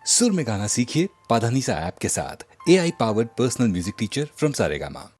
सुर में गाना सीखिए पाधानीसा ऐप के साथ। AI powered personal music teacher from Saregama.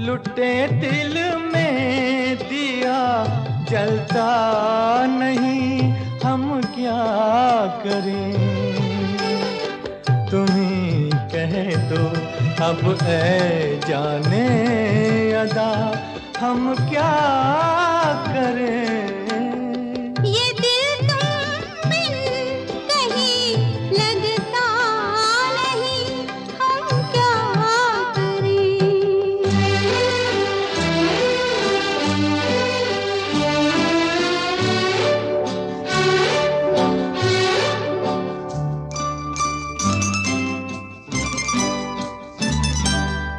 लुटे दिल में दिया जलता नहीं, हम क्या करें। तुम्ही कह दो अब ऐ जाने अदा, हम क्या करें।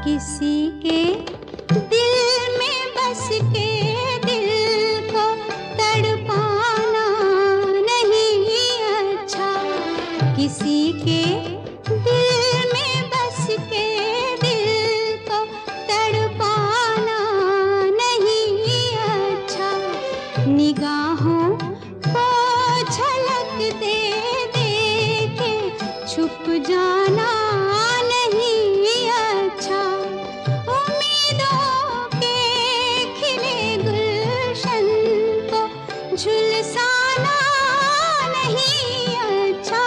किसी के दिल में बस के दिल को तड़पाना नहीं अच्छा। किसी के दिल में बस के दिल को तड़पाना नहीं अच्छा। निगाहों को झलक दे दे के छुप जाना झुलसाना नहीं अच्छा।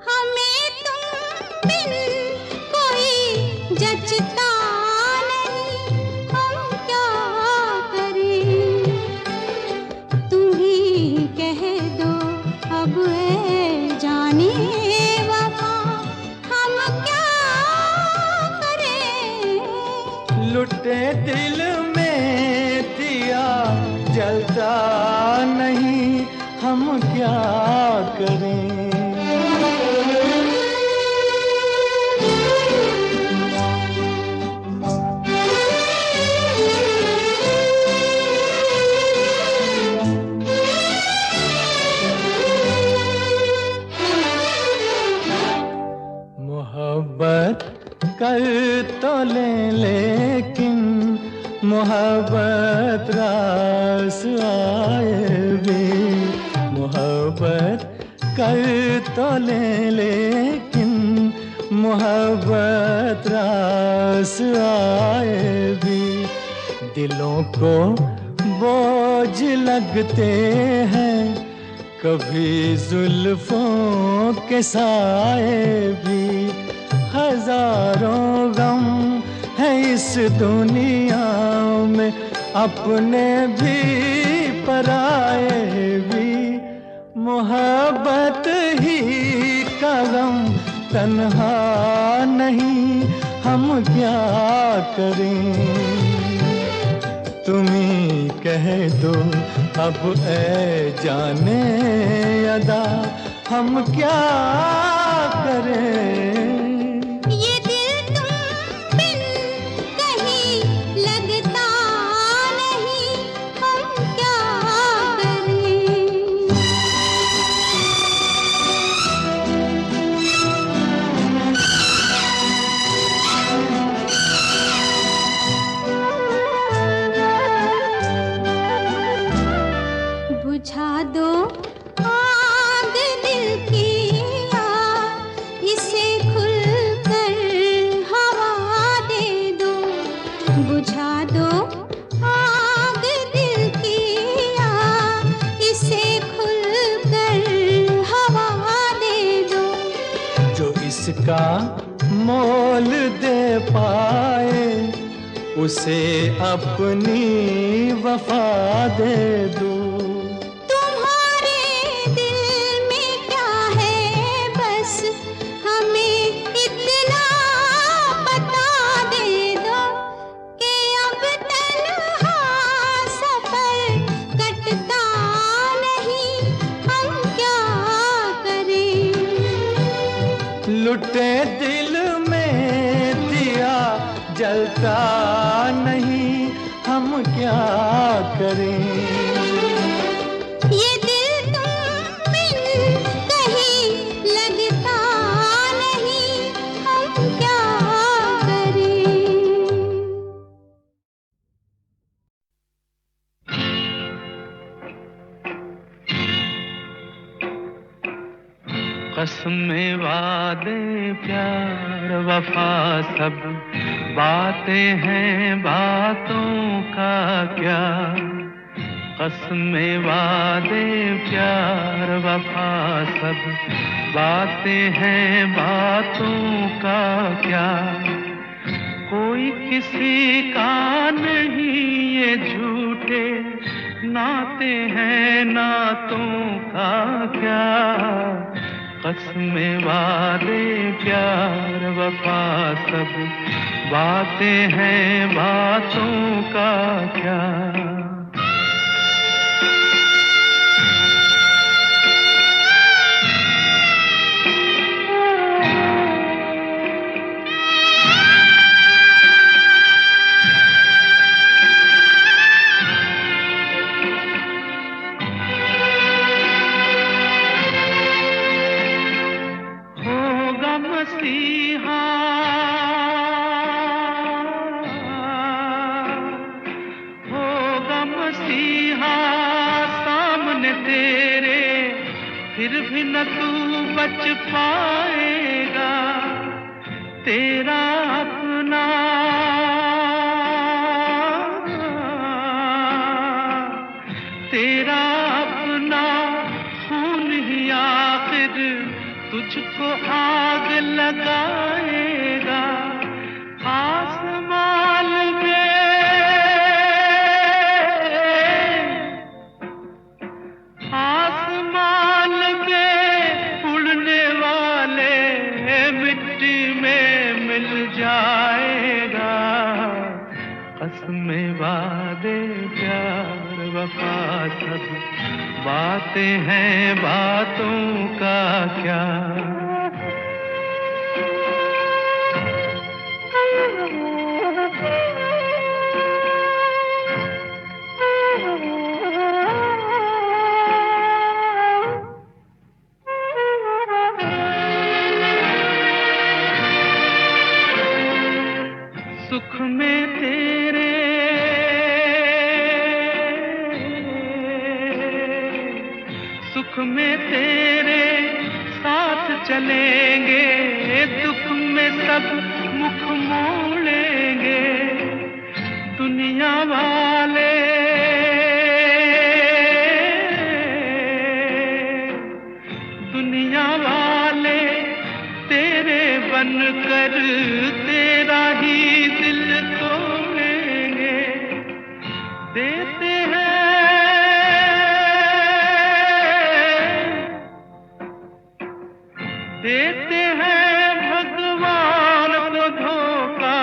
हमें तुम बिन कोई जचता नहीं, हम क्या करें। तुम ही कह दो अब ऐ जाने वफा, हम क्या करें। लुटे दिल में दिया जलता नहीं, हम क्या करें। मोहब्बत कर तो लेकिन मोहब्बत रास आए भी। मोहब्बत कर तो लेकिन मोहब्बत रास आए भी। दिलों को बोझ लगते हैं कभी जुल्फों के साए भी। हजारों गम है इस दुनिया में, अपने भी पराए भी। मोहब्बत ही का गम तन्हा नहीं, हम क्या करें। तुम्ही कह दो अब ऐ जाने अदा, हम क्या करें। बुझा दो आग दिल की, इसे खुलकर हवा दे दो। बुझा दो आग दिल की, जिसका मोल दे पाए उसे अपनी वफा दे दूं। तुम्हारे दिल में क्या है बस हमें इतना बता दे दो कि अब तन्हा सफर कटता नहीं, हम क्या करें। लुटे दिल में दिया जलता नहीं, हम क्या करें। ये दिल तुम बिन कहीं लगता नहीं, हम क्या करें। कसमें वादे प्यार वफा सब बातें हैं बातों का क्या। कसमें वादे प्यार वफा सब बातें हैं बातों का क्या। कोई किसी का नहीं ये झूठे नाते हैं नातों का क्या। कसमें वादे प्यार वफा सब बातें हैं बातों का क्या। मसीहा होगा मसीहा सामने तेरे, फिर भी न तू बच पाएगा। तेरा अपना तेरा अपना खून ही आखिर तुझको आग लगाएगा। आसमान में उड़ने वाले मिट्टी में मिल जाएगा। कसमें वादे प्यार वफा सब बातें हैं बातों का क्या। सुख में तेरे सुख में तेरे साथ चलेंगे, दुख में सब मुख मोड़ेंगे। दुनिया वाले तेरे बनकर तेरा ही दिल तोड़ेंगे। देते हैं भगवान को धोखा,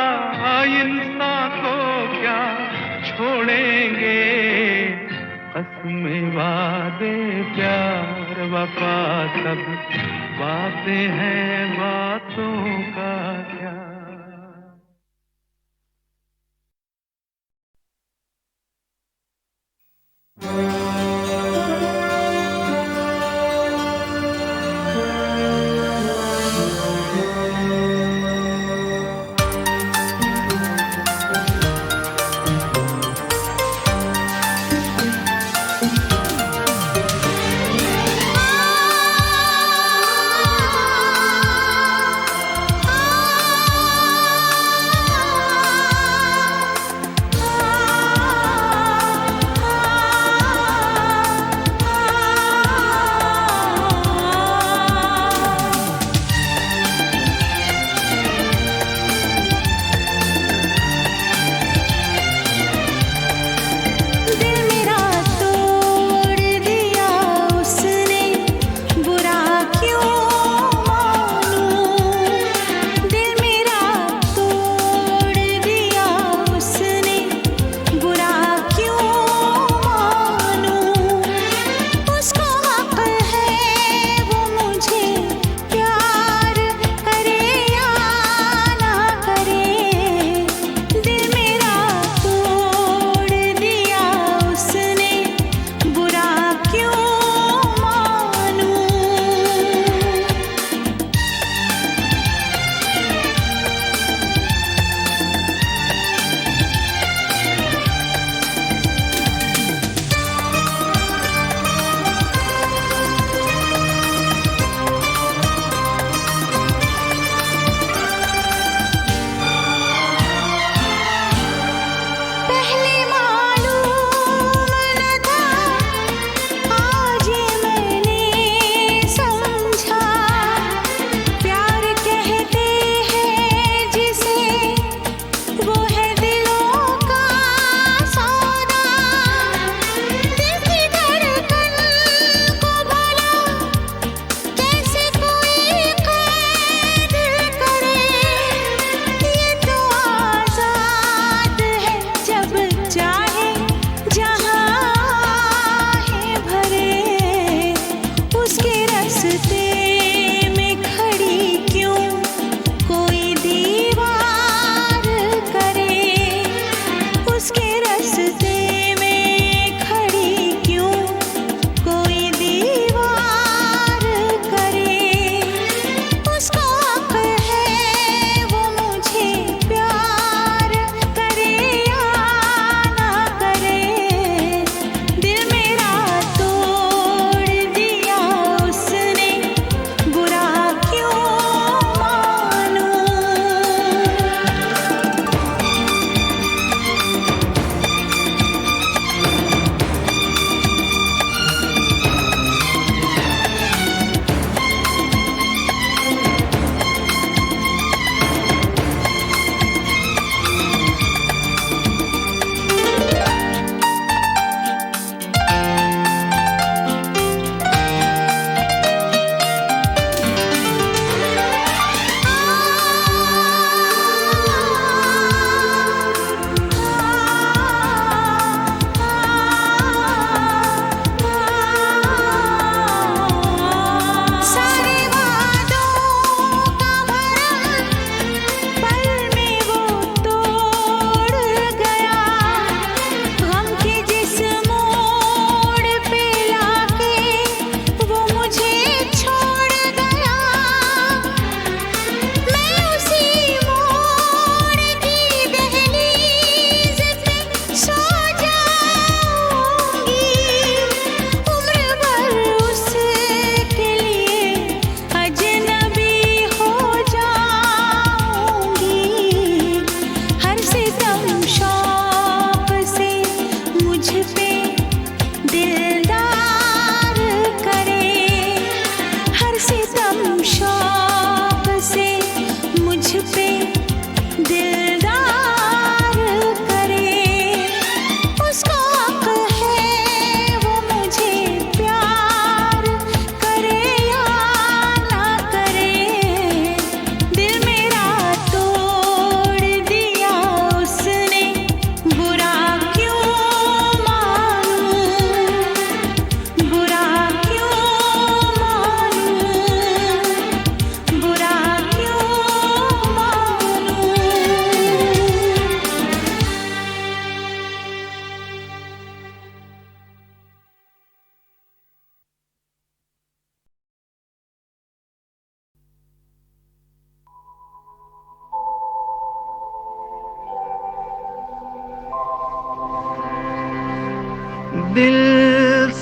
इंसान को क्या छोड़ेंगे। कसमें वादे प्यार वफा सब बातें हैं बातों का क्या।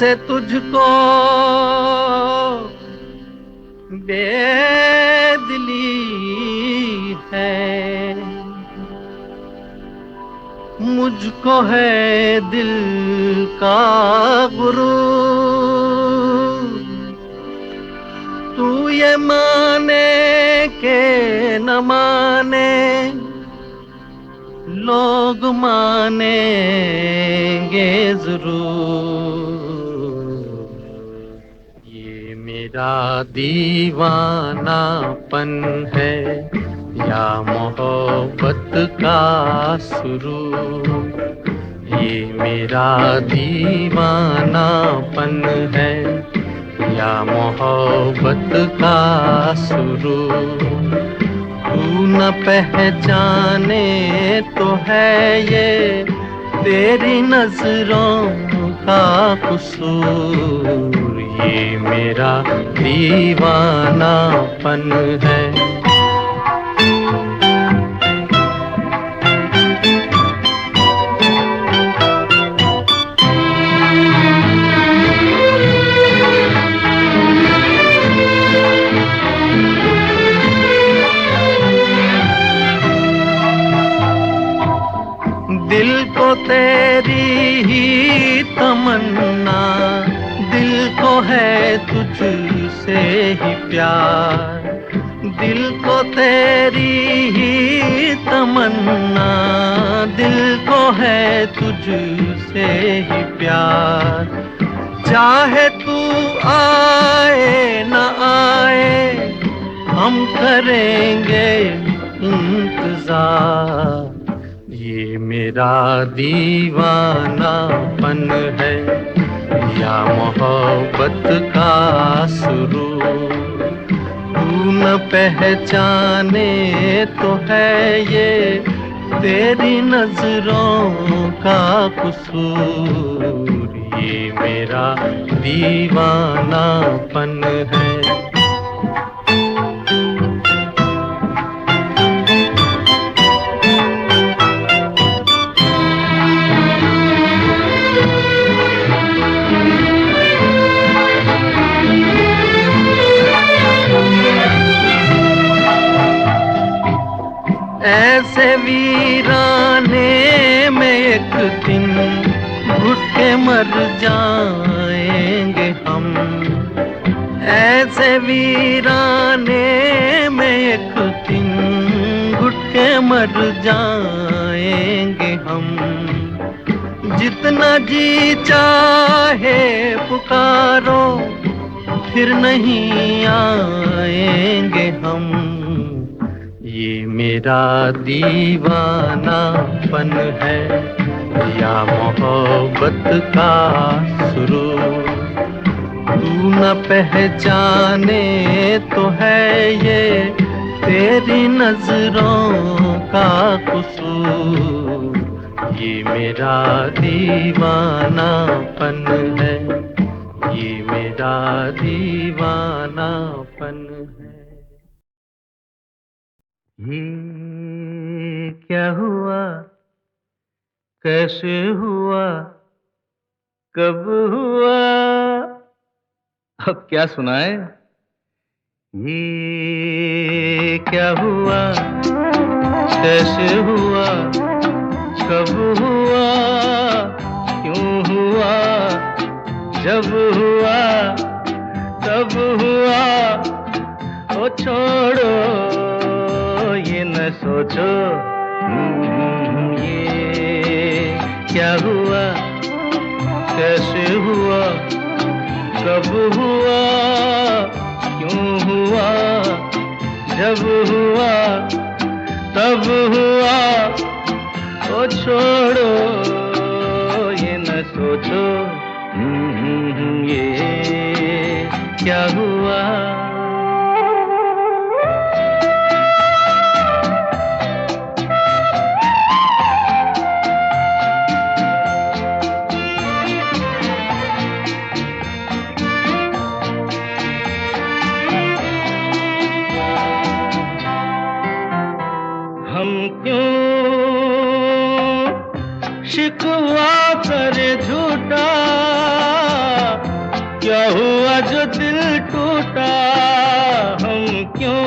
से तुझको बेदिली है, मुझको है दिल का गुरूर। तू ये माने के न माने, लोग मानेंगे जरूर। ये मेरा दीवानापन है या मोहब्बत का सुरूर। ये मेरा दीवानापन है या मोहब्बत का सुरूर। तू न पहचाने तो है ये तेरी नजरों का कसूर। ये मेरा दीवानापन है। दिल को तेरी ही तमन्ना, दिल को है तुझसे ही प्यार। दिल को तेरी ही तमन्ना, दिल को है तुझसे ही प्यार। चाहे तू आए न आए, हम करेंगे इंतजार। ये मेरा दीवानापन है या मोहब्बत का सुरूर। तू न पहचाने तो है ये तेरी नजरों का कसूर। ये मेरा दीवानापन है। ऐसे वीराने में एक दिन घुट के मर जाएंगे हम। ऐसे वीराने में एक दिन घुट के मर जाएंगे हम। जितना जी चाहे पुकारो, फिर नहीं आएंगे हम। ये मेरा दीवानापन है या मोहब्बत का सुरूर। तू न पहचाने तो है ये तेरी नजरों का कसूर। ये मेरा दीवानापन है, ये मेरा दीवानापन है। ये क्या हुआ, कैसे हुआ, कब हुआ, अब क्या सुनाए। ये क्या हुआ, कैसे हुआ, कब हुआ, क्यों हुआ, जब हुआ तब हुआ। ओ छोड़ो ये न सोचो, ये क्या हुआ, कैसे हुआ, कब हुआ, क्यों हुआ, जब हुआ तब हुआ। ओ छोड़ो ये न सोचो, ये क्या हुआ। हम क्यों शिकवा करे झूठा, क्या हुआ जो दिल टूटा, हम क्यों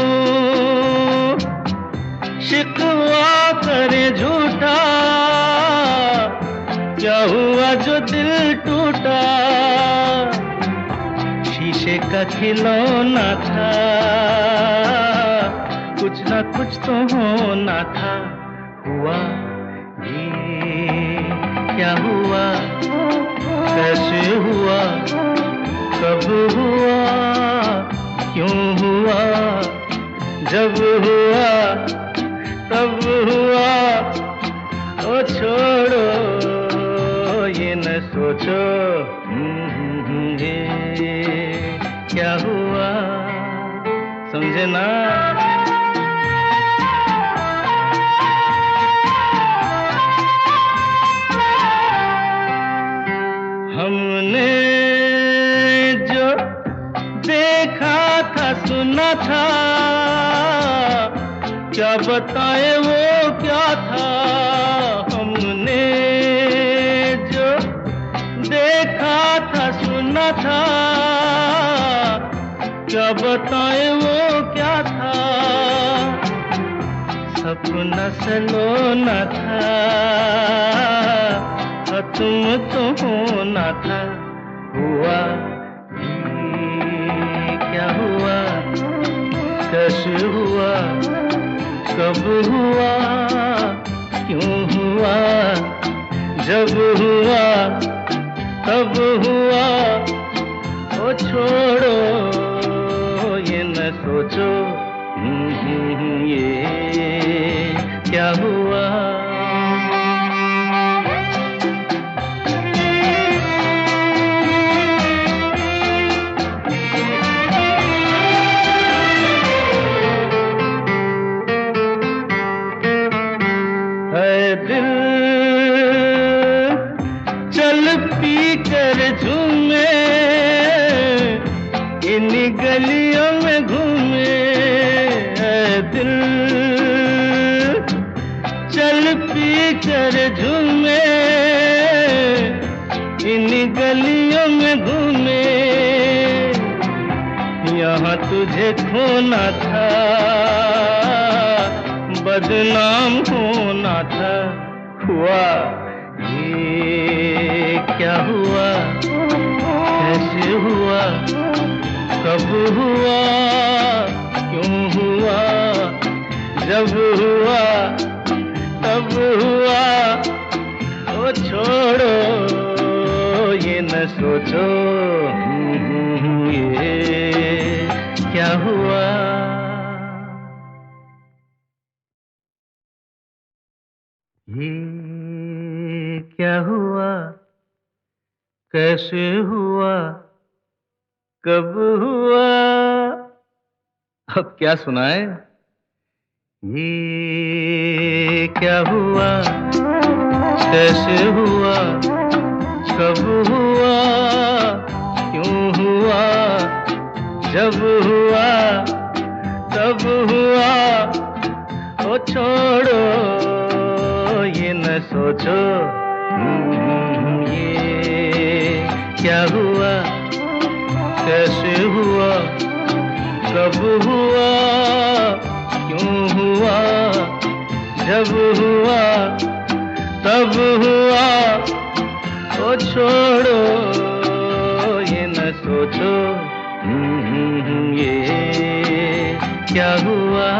शिकवा करे झूठा। क्या हुआ जो दिल टूटा, शीशे का खिलौना था, कुछ ना कुछ तो होना था। हुआ ये क्या हुआ, कैसे हुआ, कब हुआ, क्यों हुआ, जब हुआ तब हुआ। ओ छोड़ो ये न सोचो, ये क्या हुआ, समझे ना। हमने जो देखा था सुना था, क्या बताए वो क्या था। हमने जो देखा था सुना था, क्या बताए वो क्या था। सपना सलोना था, तुम तो होना था। हुआ ये क्या हुआ, कैसे हुआ, कब हुआ, क्यों हुआ, जब हुआ तब हुआ। ओ छोड़ो ये न सोचो, ये क्या हुआ। दिल चल पी कर झूमे, इन गलियों में घूमे। दिल चल पी कर झूमे, इन गलियों में घूमे। यहाँ तुझे खोना था, बदनाम होना था। हुआ ये क्या हुआ, कैसे हुआ, कब हुआ, क्यों हुआ, जब हुआ तब हुआ। ओ छोड़ो ये न सोचो, ये क्या हुआ। ये क्या हुआ, कैसे हुआ, कब हुआ। अब क्या सुनाए। ये क्या हुआ, कैसे हुआ, कब हुआ, क्यों हुआ, जब हुआ तब हुआ। ओ छोड़ो ये न सोचो, ये क्या हुआ, कैसे हुआ, कब हुआ, क्यों हुआ, जब हुआ तब हुआ। ओ छोड़ो ये न सोचो, ये क्या हुआ।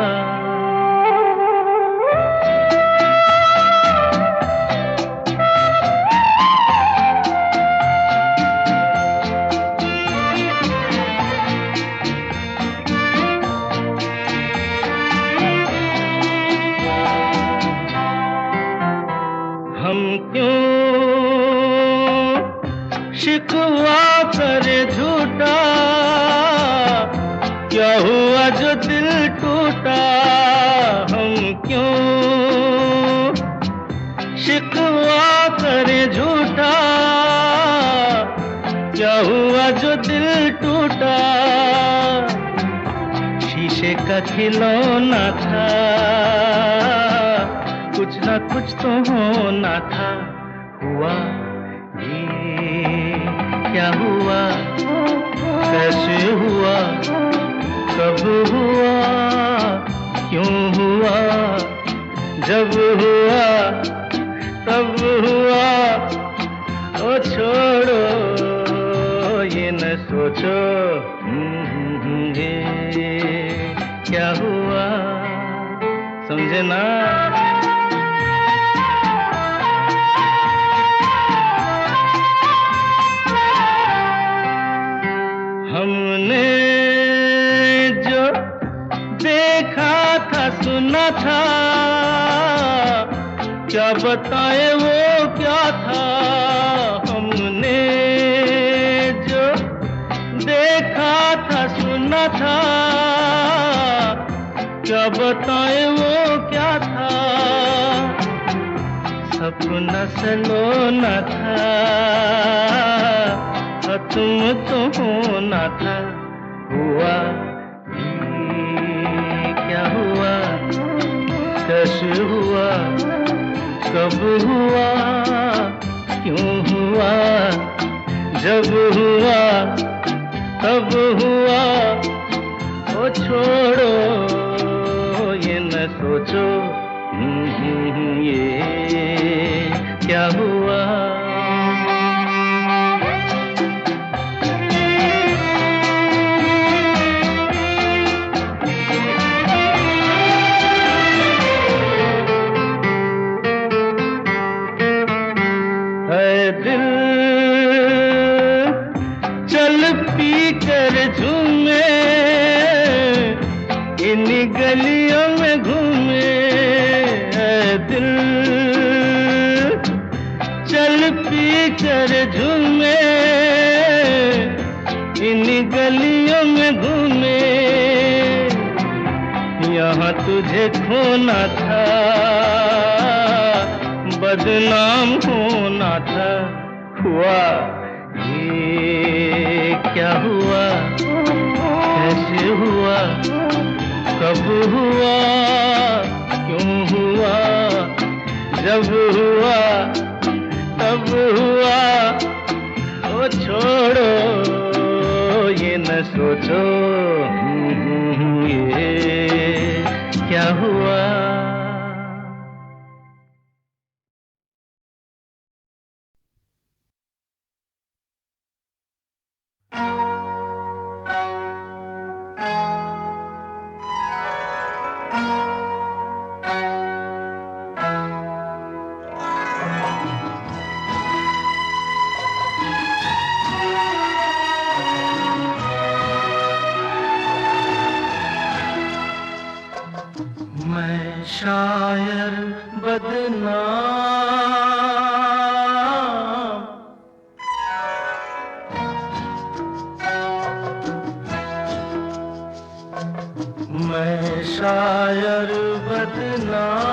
हम क्यों शिकवा करे झूठा, क्या हुआ जो दिल टूटा। हम क्यों शिकवा करे झूठा, क्या हुआ जो दिल टूटा। शीशे का खिलौना था, कुछ ना कुछ तो होना था। हुआ ये क्या हुआ, कैसे हुआ, कब हुआ, क्यों हुआ, जब हुआ तब हुआ, ओ छोड़ो ये न सोचो ये क्या हुआ, समझे ना। हमने जो देखा था सुना था, क्या बताए वो क्या था। हमने जो देखा था सुना था, क्या बताए वो क्या था। सपना सलोना था, तुम तो होना था। हुआ क्या हुआ, कैसे हुआ, कब हुआ, क्यों हुआ, जब हुआ तब हुआ, ओ छोड़ो ये न सोचो ये क्या हुआ। दिल चल पी कर झूमे, इन गलियों में घूमे। दिल चल पी कर झूमे, इन गलियों में घूमे। यहाँ तुझे खोना था, बदनाम होना था। हुआ ये क्या हुआ, कैसे हुआ, कब हुआ, क्यों हुआ, जब हुआ तब हुआ, ओ छोड़ो ये न सोचो ये क्या हुआ। मैं शायर बदनाम, मैं शायर बदनाम,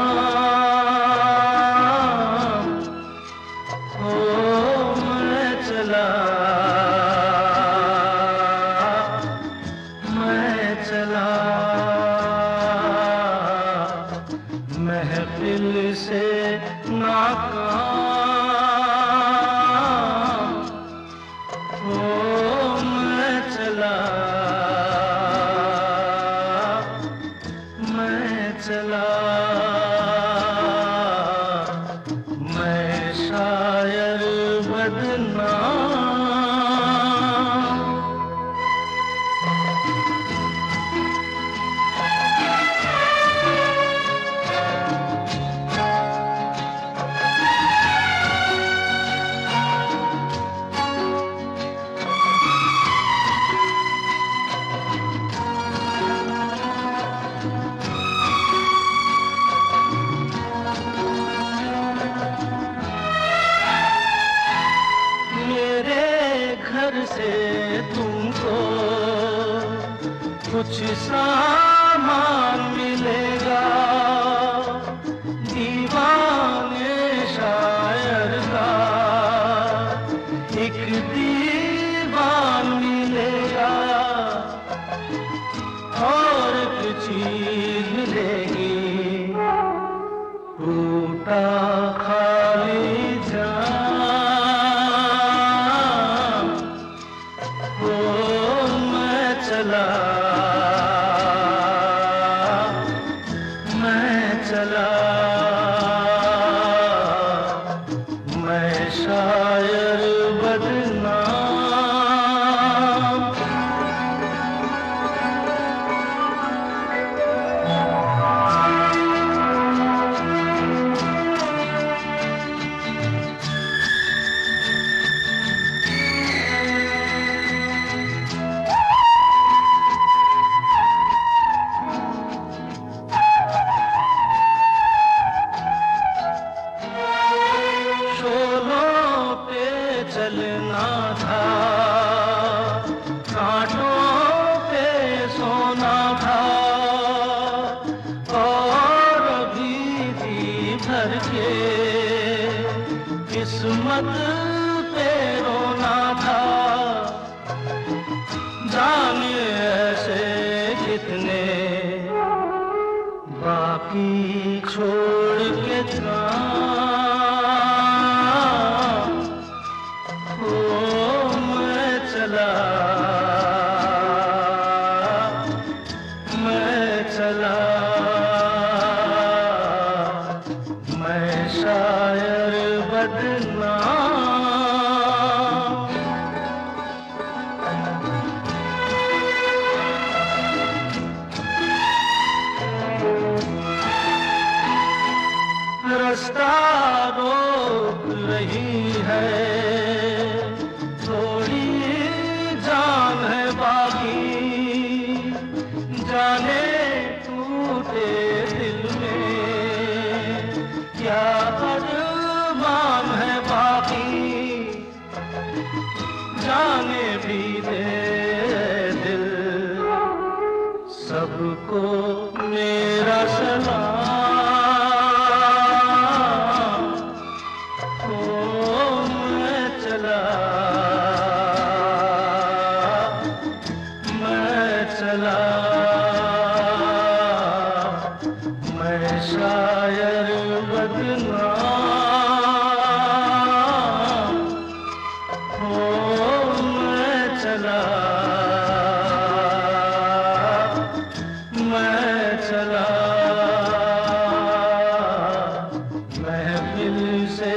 ओ मैं चला महफिल से नाकाम, ओ मैं चला मैं शायर बदनाम। घर से तुमको कुछ सामान मिलेगा, दीवाने शायर का एक दीवान मिलेगा, और एक चीज मिलेगी टूटा खाली जाम, ओ मैं चला, मैं चला, मैं शायर बदनाम। शोलों पे चलना था, कांटों पे सोना था, और अभी भी भर के किस्मत पे रोना था। जाने ऐसे कितने बाकी छोड़ के काम। ओ मैं चला, मैं चला, मैं शायर बदनाम। रास्ता रोक रही है, थोड़ी जान है बाकी, जाने टूटे दिल में क्या अरमान है बाकी। जाने भी दे दिल सबको मेरा सलाम। ओ मैं चला, मैं चला, मैं शायर बदनाम। ओ मैं चला, मैं चला, महफिल से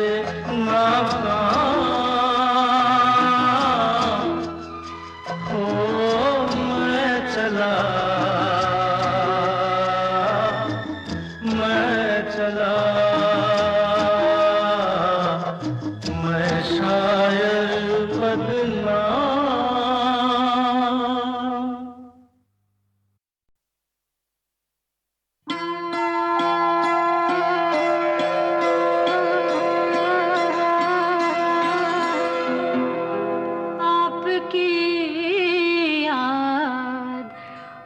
नाकाम। ओ मैं चला, मैं चला, मैं शायर बदनाम। आपकी याद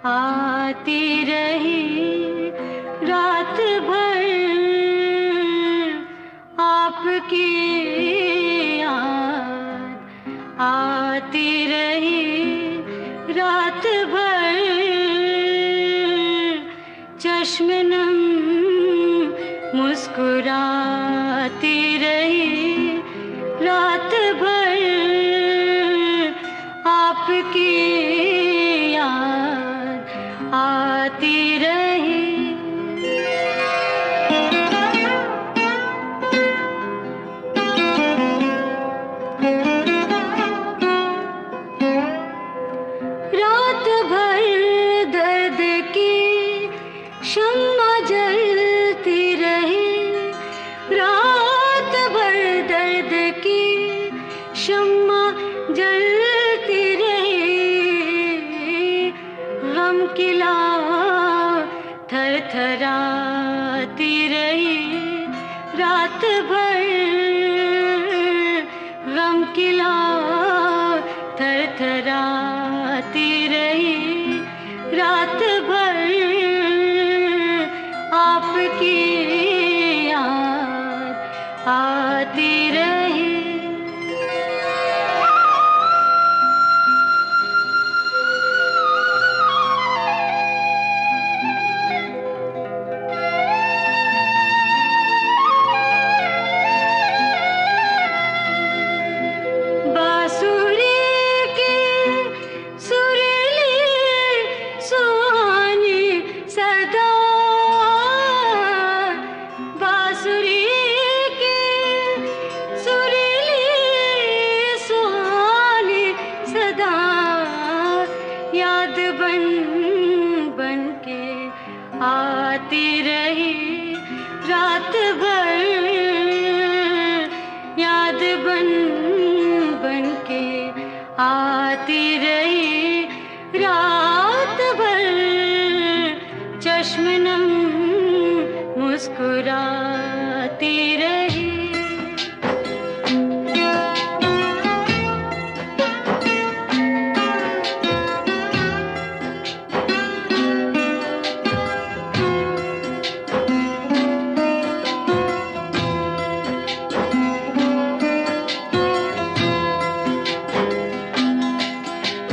आती रही रात भर, आपकी याद आती रही रात भर, चश्म नम मुस्कुराती रही रात भर, आपकी याद आती रही। रात भर दर्द की शम्मा जलती रही, रात भर दर्द की शम्मा जलती रही, गम की लौ थरथराती रही रात भर, गम की लौ थरथराती रही रात भर, आपकी याद आती रही। बांसुरी की याद बन बन के आती रही रात भर, याद बन बन के आती रही रात भर, चश्म नम मुस्कुराती रही।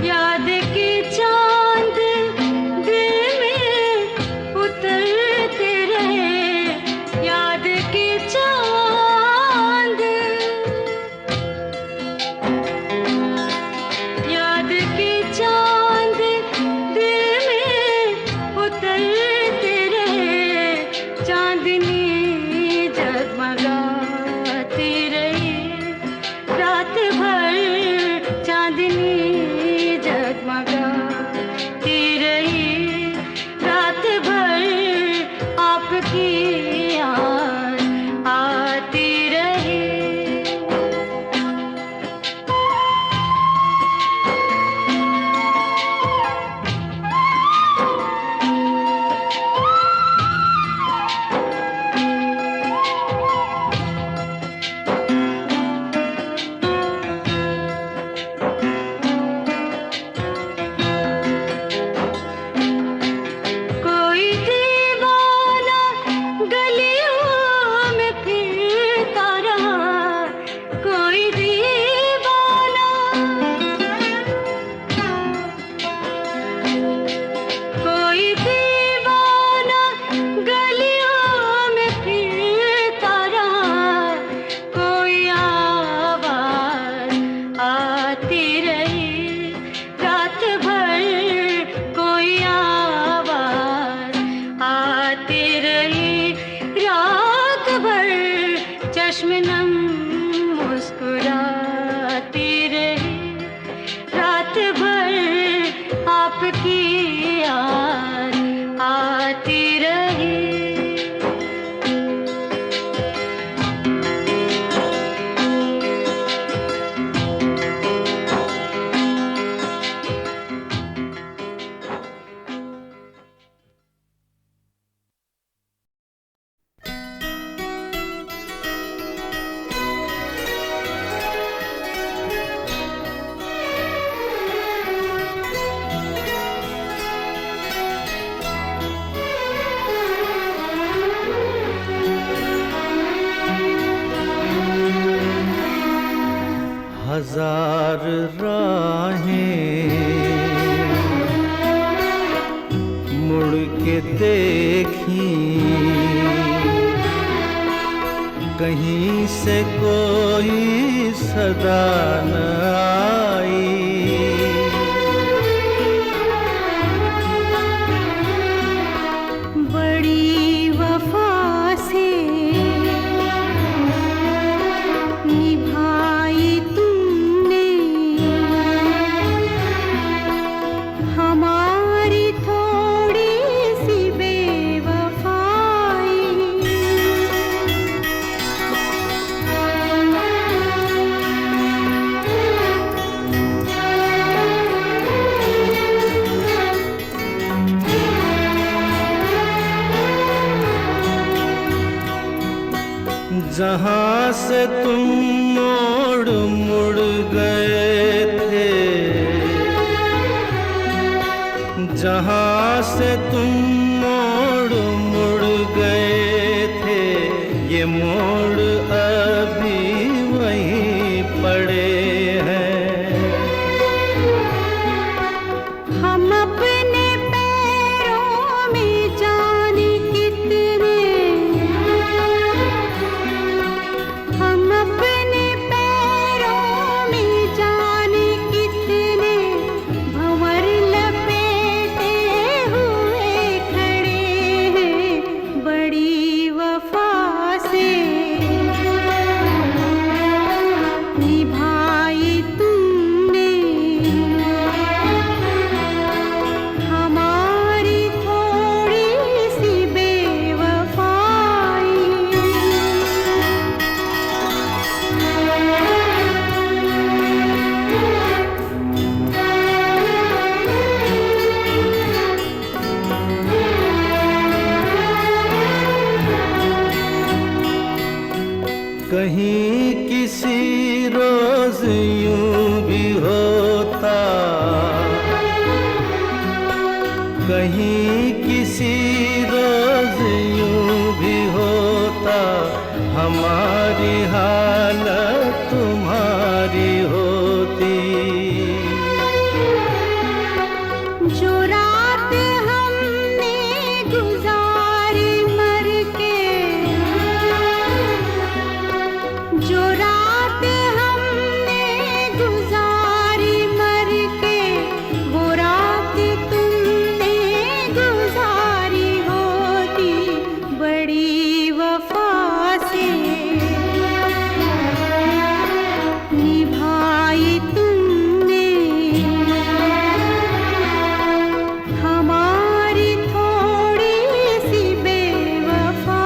याद के चांद दिल में उतरते रहे, याद के चांद, याद के चांद दिल में उतरते रहे, चांदनी जगमगाती रही रात भर, चांदनी जगमगाती रही रात भर, आपकी याद आती रही। कोई दीवाना गलियों में फिरता रहा, कोई दीवाना, कोई दीवाना गलियों में फिरता रहा, कोई आवाज आती रही रात भर, कोई आवाज आती रही रात भर, चश्म नम मुस्कुराती रही रात भर, आपकी याद आती रही। हजार राहें मुड़ के देखी, कहीं से कोई सदा न आई, बड़ी वफा से निभाई तुमने हमारी थोड़ी सी बेवफाई, जहाँ से तुम मोड़ मुड़ गए थे, जहाँ से तुम मोड़ मुड़ गए थे, ये मोड़ अभी वहीं पड़े हैं। हम अपने पैरों में जाने कितने, हम अपने पैरों में जाने कितने भंवर लपेटे हुए खड़े हैं, बड़ी वफा से कहीं किसी रोज यूं भी होता, हमारी हालत तुम्हारी होती। जो रात हमने गुजारी मर के, जो रात हमने गुजारी मर के, वो रात तुमने गुजारी होती बड़ी वफा से निभाई तुमने हमारी थोड़ी सी बेवफाई।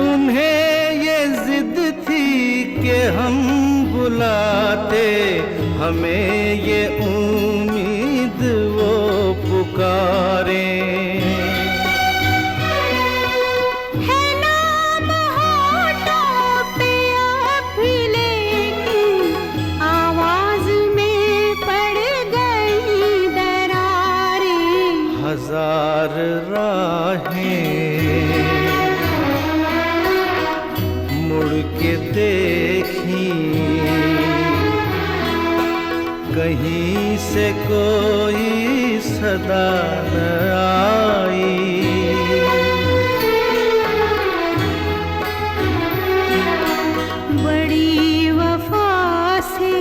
उन्हें ये जिद थी कि हम बुलाते, हमें ये उम्मीद वो पुकारे। है नाम होठों पे अब भी लेकिन आवाज में पड़ गई दरारें। हजार राहें मुड़ के देखी, कहीं से कोई सदा न आई। बड़ी वफा से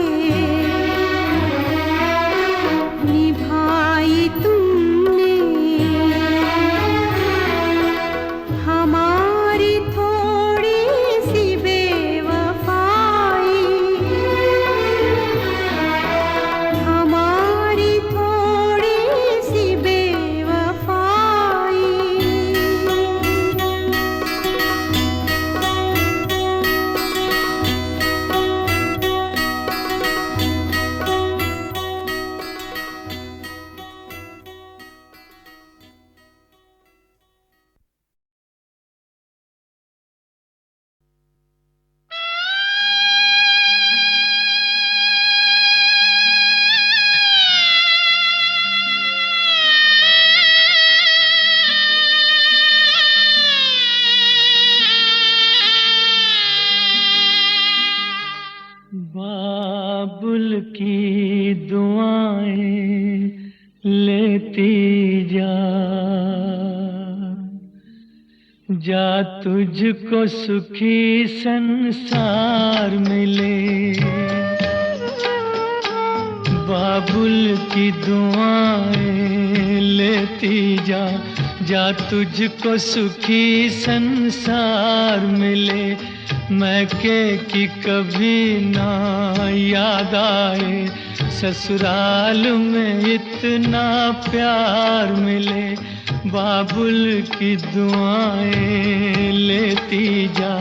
निभाई तुमने हमारी थोड़ी सी बेवफाई, हमारी थोड़ी सी बेवफाई। बाबुल की दुआएं लेती जा, जा तुझको सुखी संसार मिले। बाबुल की दुआएं लेती जा, जा तुझको सुखी संसार मिले। मैके की कभी ना याद आए, ससुराल में इतना प्यार मिले। बाबुल की दुआएं लेती जा,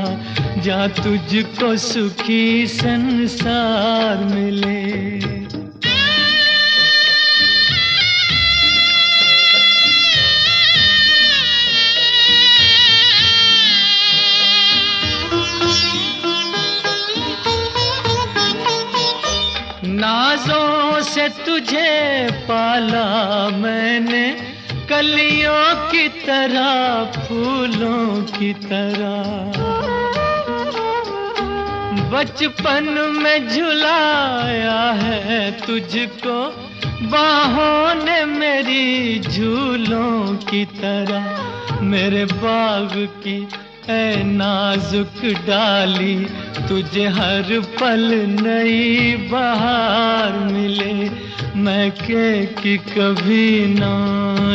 जा तुझको सुखी संसार मिले। नाजों से तुझे पाला मैंने, कलियों की तरह फूलों की तरह। बचपन में झुलाया है तुझको बाहों ने मेरी झूलों की तरह। मेरे बाग की ऐ नाजुक डाली, तुझे हर पल नई बहार मिले। मैके की कभी ना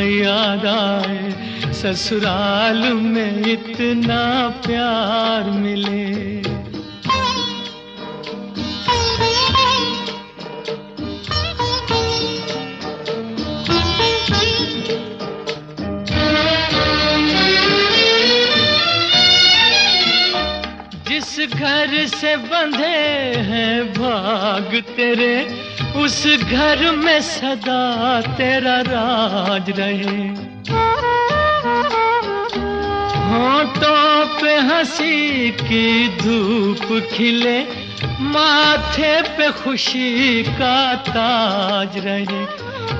याद आए, ससुराल में इतना प्यार मिले। जिस घर से बंधे हैं भाग तेरे उस घर में सदा तेरा राज रहे। होंठों पे हंसी की धूप खिले, माथे पे खुशी का ताज रहे।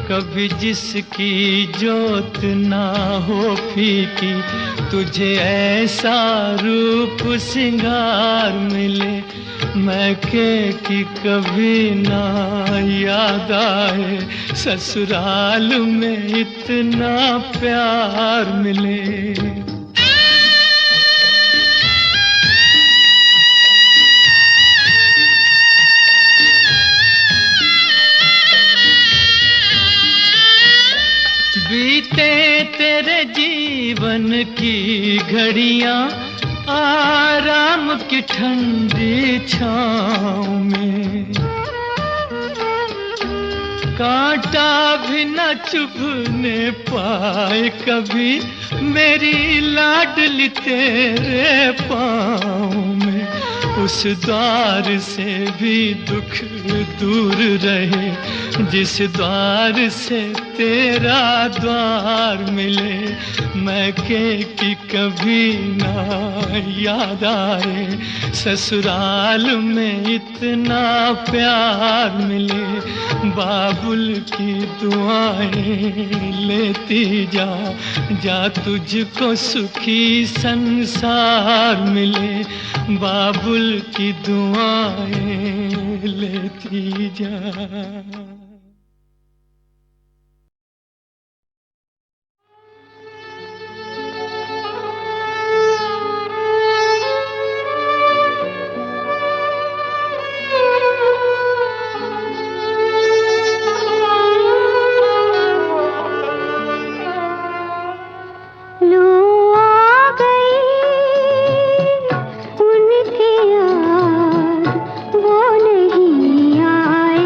कभी जिसकी जोत ना हो फीकी, तुझे ऐसा रूप सिंगार मिले, मैके की कभी ना याद आए, ससुराल में इतना प्यार मिले। बीते तेरे जीवन की घड़ियां आराम की ठंडी छाँव में, कांटा भी न चुभने पाए कभी मेरी लाडली तेरे पाँव में। उस द्वार से भी दुख दूर रहे, जिस द्वार से तेरा द्वार मिले, मैके की कभी ना याद आए, ससुराल में इतना प्यार मिले। बाबुल की दुआएं लेती जा, जा तुझको सुखी संसार मिले। बाबुल की दुआएं लेती जा। उनकी याद वो नहीं आए।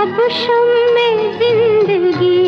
अब शम्मे जिंदगी